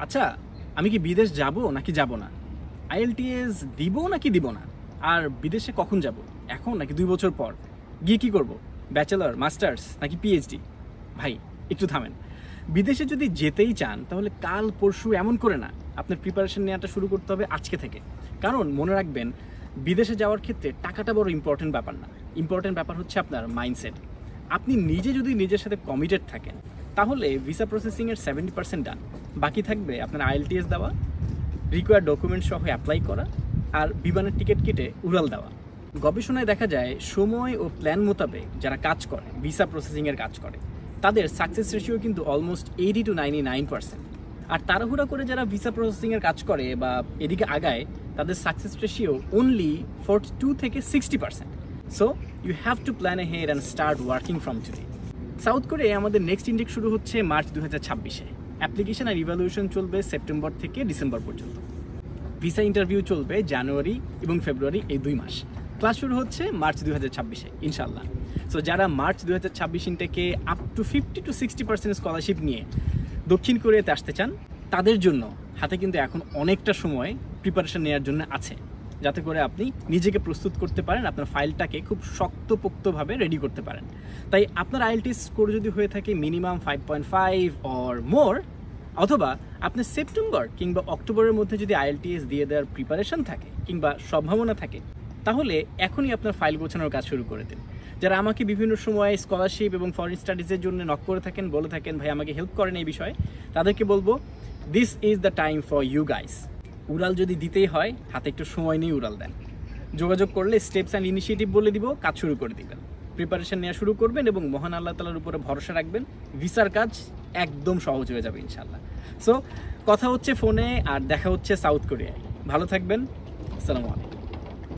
আচ্ছা, আমি কি বিদেশ যাব নাকি যাব না? আইএলটিএস দিব নাকি দিব না? আর বিদেশে কখন যাব? এখন নাকি 2 বছর পর? গিয়ে কি করব? ব্যাচেলর, মাস্টার্স নাকি পিএইচডি? ভাই, একটু থামেন। বিদেশে যদি যেতেই চান তাহলে কাল পরশু এমন করে না, আপনার প্রিপারেশন নেওয়াটা শুরু করতে হবে আজকে থেকে। কারণ মনে রাখবেন, বিদেশে যাওয়ার ক্ষেত্রে টাকাটা বড় ইম্পর্টেন্ট ব্যাপার না। ইম্পর্টেন্ট ব্যাপার হচ্ছে আপনার মাইন্ডসেট। আপনি নিজে যদি নিজের সাথে কমিটেড থাকেন তাহলে ভিসা প্রসেসিংয়ের 70% ডান। বাকি থাকবে আপনার আইএলটিএস দেওয়া, রিকোয়ার্ড ডকুমেন্ট সহ অ্যাপ্লাই করা, আর বিমানের টিকিট কেটে উড়াল দেওয়া। গবেষণায় দেখা যায় সময় ও প্ল্যান মোতাবেক যারা কাজ করে, ভিসা প্রসেসিংয়ের কাজ করে, তাদের সাকসেস রেশিও কিন্তু অলমোস্ট 80 to 99%। আর তাড়াহুড়া করে যারা ভিসা প্রসেসিংয়ের কাজ করে বা এদিকে আগায়, তাদের সাকসেস রেশিও অনলি 42 থেকে 60%। So you have to plan ahead and start working from today. South কোরিয়ায় আমাদের নেক্সট ইনটেক শুরু হচ্ছে মার্চ 2026-এ। অ্যাপ্লিকেশন আর ইভ্যালুয়েশন চলবে সেপ্টেম্বর থেকে ডিসেম্বর পর্যন্ত। ভিসা ইন্টারভিউ চলবে জানুয়ারি এবং ফেব্রুয়ারি, এই 2 মাস। ক্লাস শুরু হচ্ছে মার্চ 2026-এ ইনশাল্লাহ। সো যারা মার্চ 2026 ইনটেকে আপ টু 50 to 60% স্কলারশিপ নিয়ে দক্ষিণ কোরিয়াতে আসতে চান, তাদের জন্য হাতে কিন্তু এখন অনেকটা সময় প্রিপারেশন নেওয়ার জন্য আছে, যাতে করে আপনি নিজেকে প্রস্তুত করতে পারেন, আপনার ফাইলটাকে খুব শক্তপোক্তভাবে রেডি করতে পারেন। তাই আপনার আইএলটিএস স্কোর যদি হয়ে থাকে মিনিমাম 5.5 অর মোর, অথবা আপনার সেপ্টেম্বর কিংবা অক্টোবরের মধ্যে যদি আইএলটিএস দিয়ে দেওয়ার প্রিপারেশন থাকে কিংবা সম্ভাবনা থাকে, তাহলে এখনই আপনার ফাইল গোছানোর কাজ শুরু করে দিন। যারা আমাকে বিভিন্ন সময় স্কলারশিপ এবং ফরেন স্টাডিজের জন্য নক করে থাকেন, বলে থাকেন ভাই আমাকে হেল্প করেন এই বিষয়ে, তাদেরকে বলবো this is the time for you guys. উড়াল যদি দিতেই হয়, হাতে একটু সময় নিয়ে উড়াল দেন। যোগাযোগ করলে স্টেপস অ্যান্ড ইনিশিয়েটিভ বলে দিব, কাজ শুরু করে দিবেন। প্রিপারেশন নেওয়া শুরু করবেন এবং মহান আল্লাহ তাআলার উপরে ভরসা রাখবেন। ভিসার কাজ একদম সহজ হয়ে যাবে ইনশাল্লাহ। সো কথা হচ্ছে ফোনে, আর দেখা হচ্ছে সাউথ কোরিয়ায়। ভালো থাকবেন। আসসালামু আলাইকুম।